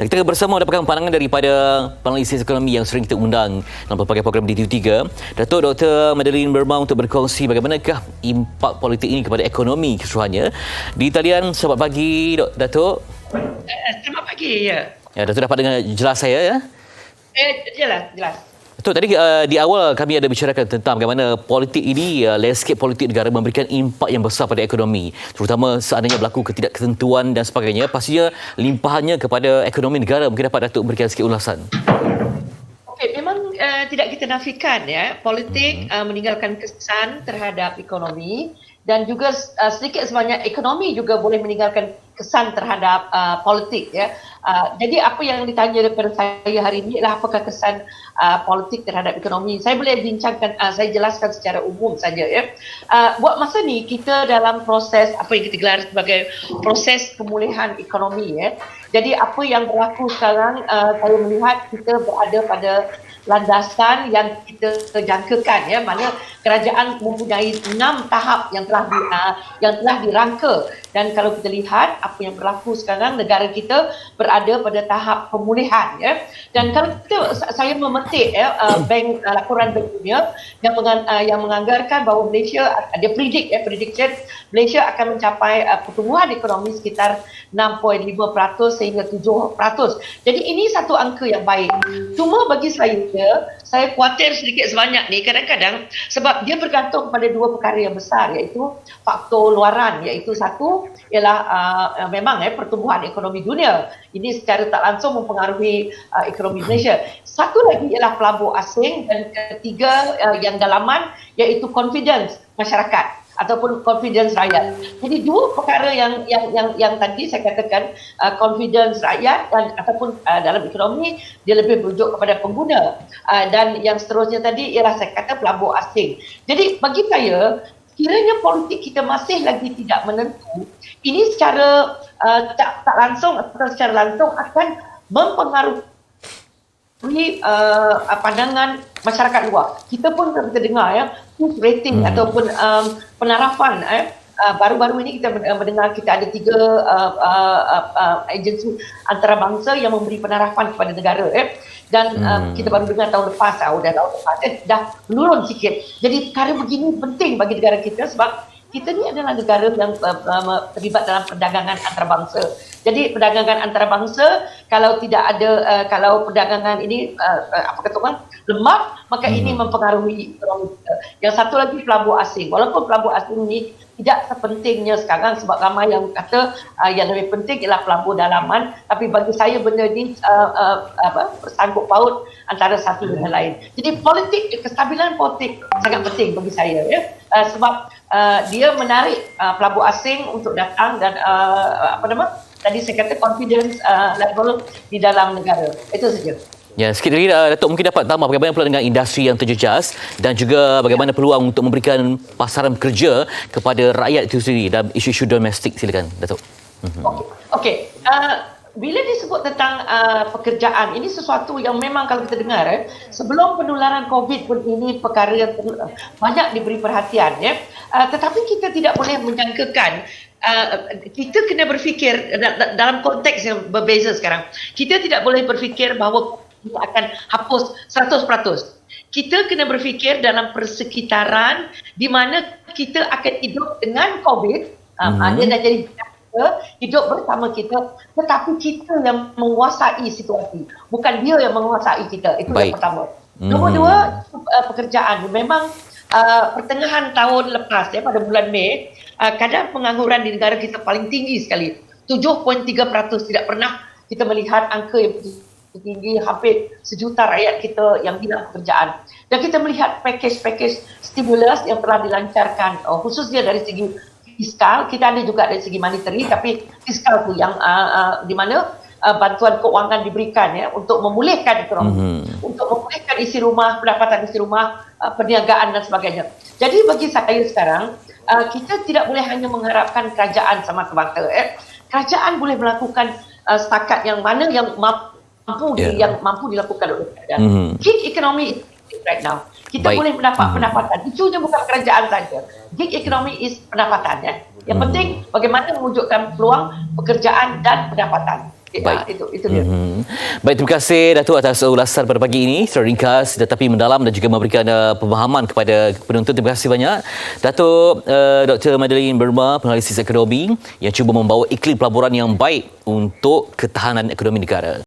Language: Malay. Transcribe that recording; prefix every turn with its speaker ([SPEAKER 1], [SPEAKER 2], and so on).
[SPEAKER 1] Dan kita bersama mendapatkan pandangan daripada analisis ekonomi yang sering kita undang dalam pelbagai program di TV3, Datuk Dr. Madeline Bermau untuk berkongsi bagaimanakah impak politik ini kepada ekonomi keseluruhannya. Di talian, selamat pagi Datuk.
[SPEAKER 2] Selamat pagi, ya.
[SPEAKER 1] Ya, Datuk dapat dengar jelas saya ya?
[SPEAKER 2] Jelas.
[SPEAKER 1] Datuk, tadi di awal kami ada bicarakan tentang bagaimana politik ini, landscape politik negara memberikan impak yang besar pada ekonomi, terutama seandainya berlaku ketidaktentuan dan sebagainya. Pastinya limpahannya kepada ekonomi negara. Mungkin dapat Datuk berikan sikit ulasan.
[SPEAKER 2] Okey, memang tidak kita nafikan ya, politik meninggalkan kesan terhadap ekonomi, dan juga sedikit sebanyak ekonomi juga boleh meninggalkan kesan terhadap politik ya. Jadi apa yang ditanya daripada saya hari ini adalah apakah kesan politik terhadap ekonomi. Saya boleh bincangkan, saya jelaskan secara umum saja ya. Buat masa ni kita dalam proses apa yang kita gelar sebagai proses pemulihan ekonomi ya. Jadi apa yang berlaku sekarang, saya melihat kita berada pada landasan yang kita jangkakan ya, mana kerajaan mempunyai 6 tahap yang telah dirangka, dan kalau kita lihat apa yang berlaku sekarang, negara kita berada pada tahap pemulihan ya. Dan kalau saya memetik ya, laporan Bank Dunia yang menganggarkan bahawa Malaysia, dia prediction Malaysia akan mencapai pertumbuhan ekonomi sekitar 6.5% sehingga 7%. Jadi ini satu angka yang baik. Cuma bagi saya khawatir sedikit sebanyak ni kadang-kadang, sebab dia bergantung pada dua perkara yang besar, iaitu faktor luaran, iaitu satu ialah memang pertumbuhan ekonomi dunia. Ini secara tak langsung mempengaruhi ekonomi Malaysia. Satu lagi ialah pelabur asing, dan ketiga yang dalaman, iaitu confidence masyarakat ataupun confidence rakyat. Jadi dua perkara yang tadi saya katakan, confidence rakyat dan ataupun dalam ekonomi dia lebih merujuk kepada pengguna, dan yang seterusnya tadi ialah saya kata pelabur asing. Jadi bagi saya, kiranya politik kita masih lagi tidak menentu, ini secara tak langsung atau secara langsung akan mempengaruhi pandangan masyarakat luar. Kita pun kita dengar ya, rating ataupun penarafan baru-baru ini kita mendengar kita ada 3 agensi antarabangsa yang memberi penarafan kepada negara dan kita baru dengar tahun lepas dah menurun sikit. Jadi perkara begini penting bagi negara kita, sebab kita ni adalah negara yang terlibat dalam perdagangan antarabangsa. Jadi perdagangan antarabangsa, kalau tidak ada, kalau perdagangan ini lemah, maka ini mempengaruhi ekonomi kita. Yang satu lagi pelabur asing. Walaupun pelabur asing ini tidak sepentingnya sekarang, sebab ramai yang kata yang lebih penting ialah pelabur dalaman, tapi bagi saya benda ini bersangkut paut antara satu dengan lain. Jadi kestabilan politik sangat penting bagi saya ya. Sebab dia menarik pelabur asing untuk datang, dan tadi saya kata confidence level di dalam negara. Itu saja.
[SPEAKER 1] Ya, sikit lagi Datuk mungkin dapat tambah bagaimana pula dengan industri yang terjejas dan juga bagaimana peluang untuk memberikan pasaran kerja kepada rakyat itu sendiri dalam isu-isu domestik. Silakan Datuk.
[SPEAKER 2] Okey. Bila disebut tentang pekerjaan, ini sesuatu yang memang kalau kita dengar sebelum penularan COVID pun ini perkara yang banyak diberi perhatian ya. Tetapi kita tidak boleh menyangkakan, kita kena berfikir dalam konteks yang berbeza sekarang. Kita tidak boleh berfikir bahawa kita akan hapus 100%. Kita kena berfikir dalam persekitaran di mana kita akan hidup dengan COVID. Dia dah jadi hidup bersama kita, tetapi kita yang menguasai situasi, bukan dia yang menguasai kita. Itu yang pertama. Nombor dua, pekerjaan. Memang pertengahan tahun lepas pada bulan Mei, kadar pengangguran di negara kita paling tinggi sekali, 7.3%. Tidak pernah kita melihat angka yang tinggi, hampir 1 juta rakyat kita yang hilang pekerjaan. Dan kita melihat package stimulus yang telah dilancarkan, khususnya dari segi fiskal. Kita ada juga dari segi monetary, tapi fiskal tu yang di mana bantuan keuangan diberikan ya, untuk memulihkan ekonomi, untuk memulihkan isi rumah, pendapatan isi rumah, perniagaan dan sebagainya. Jadi bagi saya sekarang, kita tidak boleh hanya mengharapkan kerajaan semata-mata. Kerajaan boleh melakukan setakat yang mana yang mampu dilakukan oleh kerajaan. Gig economy is right now. Kita boleh mendapat pendapatan. Isunya bukan kerajaan saja. Gig economy is pendapatan ya. Yang penting bagaimana mewujudkan peluang pekerjaan dan pendapatan.
[SPEAKER 1] Baik.
[SPEAKER 2] Itu dia.
[SPEAKER 1] Baik, terima kasih Datuk atas ulasan pada pagi ini secara ringkas tetapi mendalam dan juga memberikan pemahaman kepada penonton. Terima kasih banyak Datuk Dr. Madeline Burma, penganalisis ekonomi yang cuba membawa iklim pelaburan yang baik untuk ketahanan ekonomi negara.